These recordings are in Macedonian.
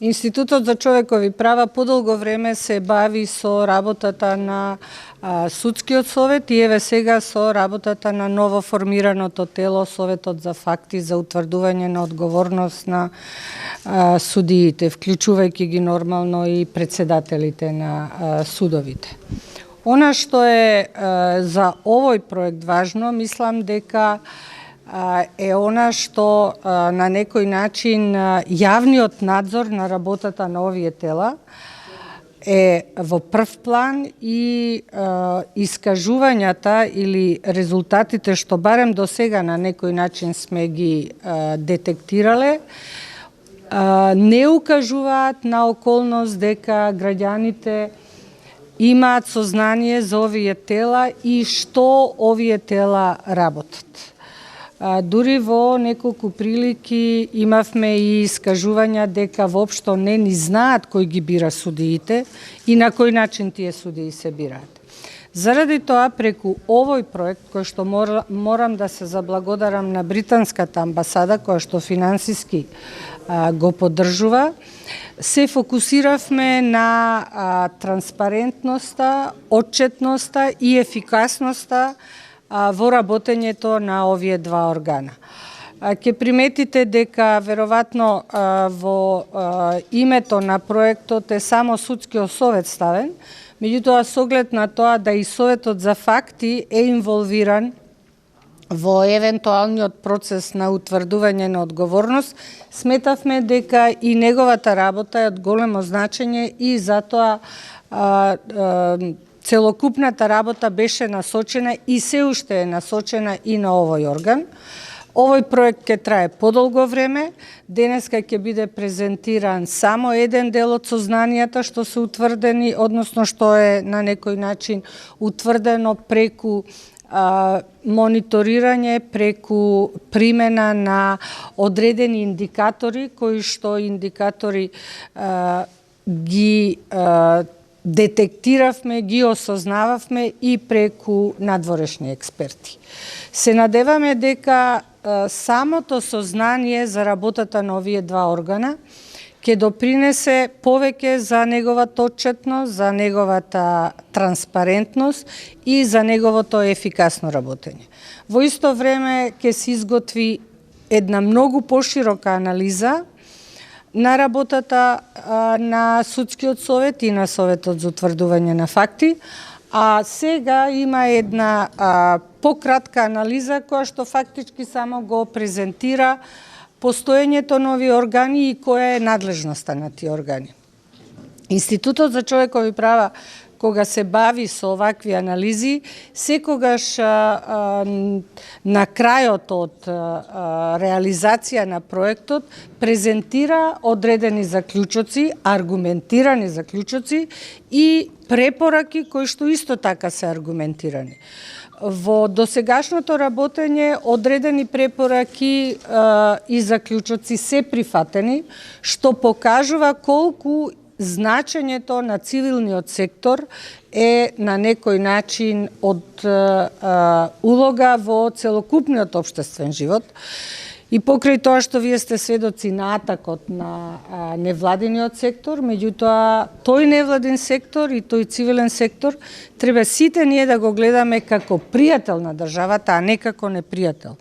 Институтот за човекови права подолго време се бави со работата на Судскиот совет и еве сега со работата на ново формираното тело Советот за факти за утврдување на одговорност на судиите, вклучувајќи ги нормално и председателите на судовите. Она што е за овој проект важно, мислам дека е она што на некој начин јавниот надзор на работата на овие тела е во прв план и искажувањата или резултатите што барем до сега на некој начин сме ги детектирале, не укажуваат на околност дека граѓаните имаат сознание за овие тела и што овие тела работат. Дури во неколку прилики имавме и искажувања дека воопшто не ни знаат кој ги бира судиите и на кој начин тие судии се бираат. Заради тоа, преку овој проект, кој што морам да се заблагодарам на британската амбасада, која што финансиски го поддржува, се фокусиравме на транспарентноста, отчетноста и ефикасноста во работењето на овие два органа. Ќе приметите дека веројатно во името на проектот е само Судскиот совет ставен, меѓутоа со оглед на тоа да и Советот за факти е инволвиран во евентуалниот процес на утврдување на одговорност, сметавме дека и неговата работа е од големо значење и затоа целокупната работа беше насочена и се уште е насочена и на овој орган. Овој проект ќе трае подолго време. Денеска ќе биде презентиран само еден дел од сознанијата што се утврдени, односно што е на некој начин утврдено преку мониторирање, преку примена на одредени индикатори, кои што индикатори ги детектиравме, ги осознававме и преку надворешни експерти. Се надеваме дека самото сознание за работата на овие два органа ќе допринесе повеќе за неговата отчетност, за неговата транспарентност и за неговото ефикасно работење. Во исто време ќе се изготви една многу поширока анализа на работата на Судскиот совет и на Советот за утврдување на факти, а сега има една пократка анализа која што фактички само го презентира постоењето на овие органи и која е надлежноста на тие органи. Институтот за човекови права, кога се бави со овакви анализи, секогаш на крајот од реализација на проектот презентира одредени заклучоци, аргументирани заклучоци и препораки кои што исто така се аргументирани. Во досегашното работење одредени препораки и заклучоци се прифатени, што покажува колку значењето на цивилниот сектор е на некој начин од улога во целокупниот општествен живот. И покрај тоа што вие сте сведоци на атакот на невладиниот сектор, меѓутоа тој невладин сектор и тој цивилен сектор треба сите ние да го гледаме како пријател на државата, а не како непријател.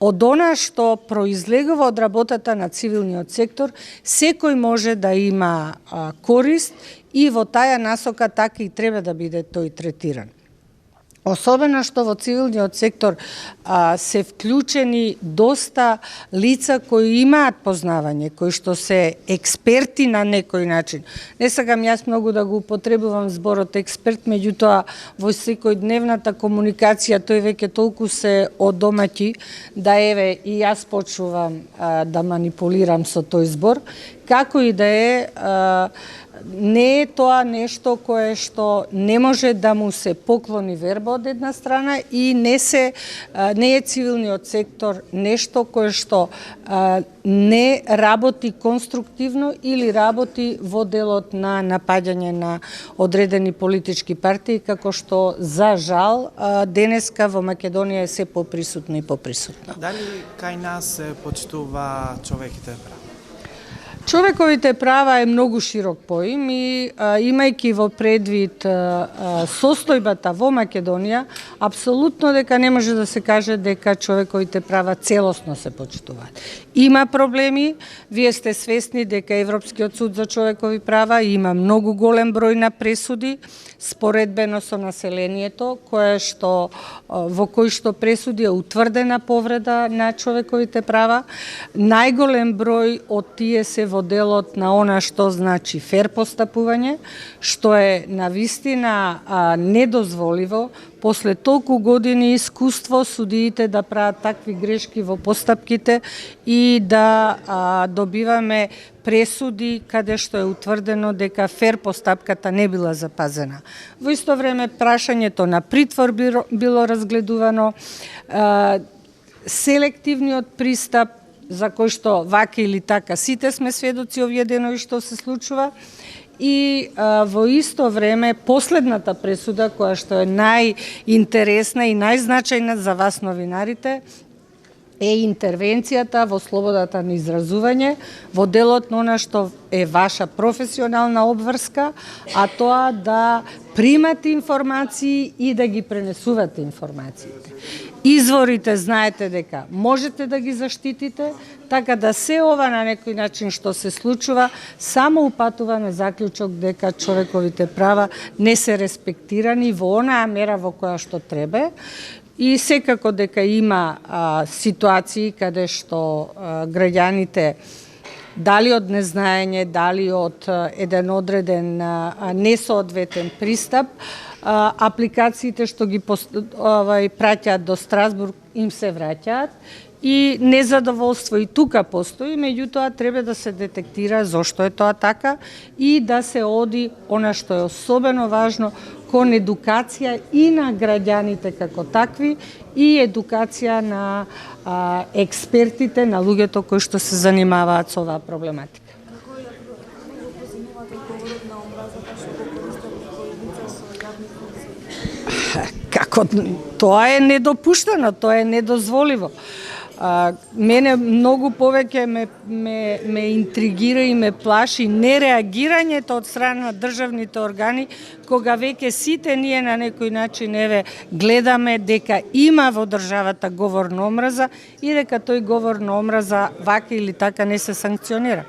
Од она што произлегува од работата на цивилниот сектор, секој може да има корист и во таа насока така и треба да биде тој третиран. Особено што во цивилниот сектор се вклучени доста лица кои имаат познавање, кои што се експерти на некој начин. Не сакам јас многу да го употребувам зборот експерт, меѓутоа во секојдневната комуникација тој веќе толку се одомаќи да еве и јас почнувам да манипулирам со тој збор. Како и да е, не е тоа нешто кое што не може да му се поклони верба од една страна и не е цивилниот сектор нешто кое што не работи конструктивно или работи во делот на напаѓање на одредени политички партии, како што за жал денеска во Македонија е се поприсутно и поприсутно. Дали кај нас се почитува човеките права? Човековите права е многу широк поим и имајќи во предвид состојбата во Македонија, апсолутно дека не може да се каже дека човековите права целосно се почитуваат. Има проблеми, вие сте свесни дека Европскиот суд за човекови права има многу голем број на пресуди, споредбено со населението, во кој што пресуди е утврдена повреда на човековите права. Најголем број од тие се во делот на она што значи фер постапување, што е навистина недозволиво после толку години искуство судиите да прават такви грешки во постапките и да добиваме пресуди каде што е утврдено дека фер постапката не била запазена. Во исто време прашањето на притвор било разгледувано, селективниот пристап за кој што вака или така сите сме сведоци овие денови што се случува, и во исто време последната пресуда која што е најинтересна и најзначајна за вас новинарите е интервенцијата во слободата на изразување во делот на она што е ваша професионална обврска, а тоа да примате информации и да ги пренесувате информациите. Изворите знаете дека можете да ги заштитите, така да се ова на некој начин што се случува само упатува на заклучок дека човековите права не се респектирани во онаа мера во која што треба. И секако дека има ситуации каде што граѓаните дали од незнаење, дали од еден одреден несоодветен пристап, апликациите што ги праќаат до Страсбург им се враќаат и незадоволство и тука постои, меѓутоа треба да се детектира зошто е тоа така и да се оди она што е особено важно кон едукација и на граѓаните како такви и едукација на експертите, на луѓето кои што се занимаваат со оваа проблематика. Како ја поземувате говорот на омразата што го користат некои лица со јавни функции? Како тоа е недопуштено, тоа е недозволиво. Мене многу повеќе ме интригира и ме плаши нереагирањето од страна на државните органи, кога веќе сите ние на некој начин гледаме дека има во државата говор на омраза и дека тој говор на омраза вака или така не се санкционира.